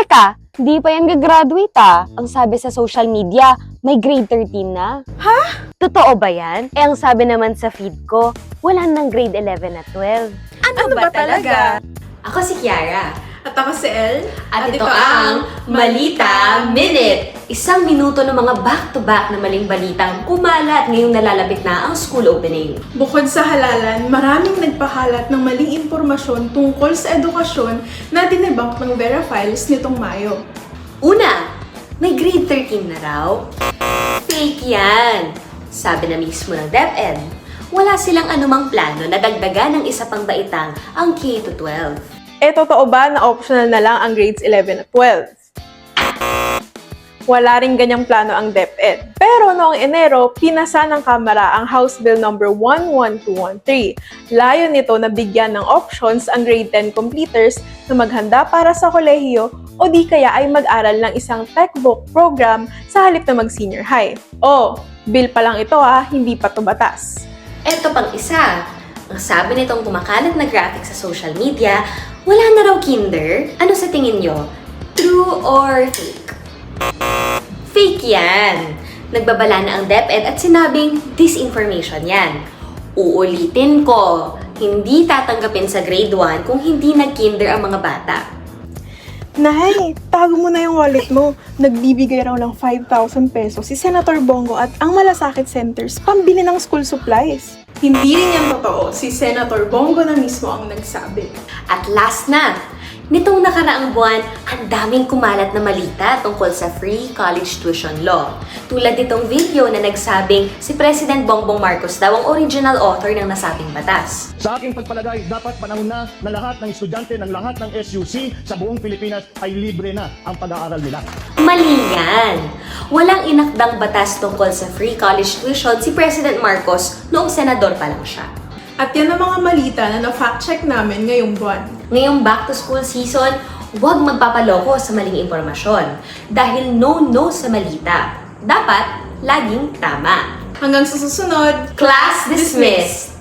Teka, hindi pa yan gagraduate Ang sabi sa social media, may grade 13 na. Ha? Totoo ba yan? Ang sabi naman sa feed ko, wala nang grade 11 at 12. Ano ba talaga? Ako si Kiara. At ako si El. At ito ang Malita Minute! Isang minuto ng mga back-to-back na maling balitang kumalat ngayong nalalapit na ang school opening. Bukod sa halalan, maraming nagpakalat ng maling impormasyon tungkol sa edukasyon na dinebunk ng Vera Files nitong Mayo. Una, may grade 13 na raw. Fake yan! Sabi na mismo ng DepEd. Wala silang anumang plano na dagdagan ng isa pang baitang ang K-12. Totoo ba na optional na lang ang grades 11 at 12? Wala ring ganyang plano ang DepEd. Pero noong Enero, pinasa ng Kamara ang House Bill No. 11213. Layo nito na bigyan ng options ang grade 10 completers na maghanda para sa kolehiyo o di kaya ay mag-aral ng isang textbook program sa halip na mag-senior high. Bill pa lang ito hindi pa to batas. Eto pang isa. Ang sabi nitong kumakalat na graphic sa social media, wala na raw kinder? Ano sa tingin nyo? True or fake? Fake yan! Nagbabala na ang DepEd at sinabing disinformation yan. Uulitin ko, hindi tatanggapin sa grade 1 kung hindi nag-kinder ang mga bata. Nay, tago mo na yung wallet mo. Nagbibigay raw ng 5,000 pesos si Senator Bongo at ang Malasakit Centers pambili ng school supplies. Hindi rin yan totoo. Si Senator Bongo na mismo ang nagsabi. At last na, nitong nakaraang buwan, ang daming kumalat na malita tungkol sa free college tuition law. Tulad nitong video na nagsabing si President Bongbong Marcos daw ang original author ng nasabing batas. Sa aking pagpalagay, dapat panahon na lahat ng estudyante ng lahat ng SUC sa buong Pilipinas ay libre na ang pag-aaral nila. Mali yan! Walang inakdang batas tungkol sa free college tuition si President Marcos noong senador pa lang siya. At yan ang mga malita na na-fact check namin ngayong buwan. Ngayong back-to-school season, huwag magpapaloko sa maling impormasyon dahil no sa malita. Dapat laging tama. Hanggang sa susunod, Class dismissed!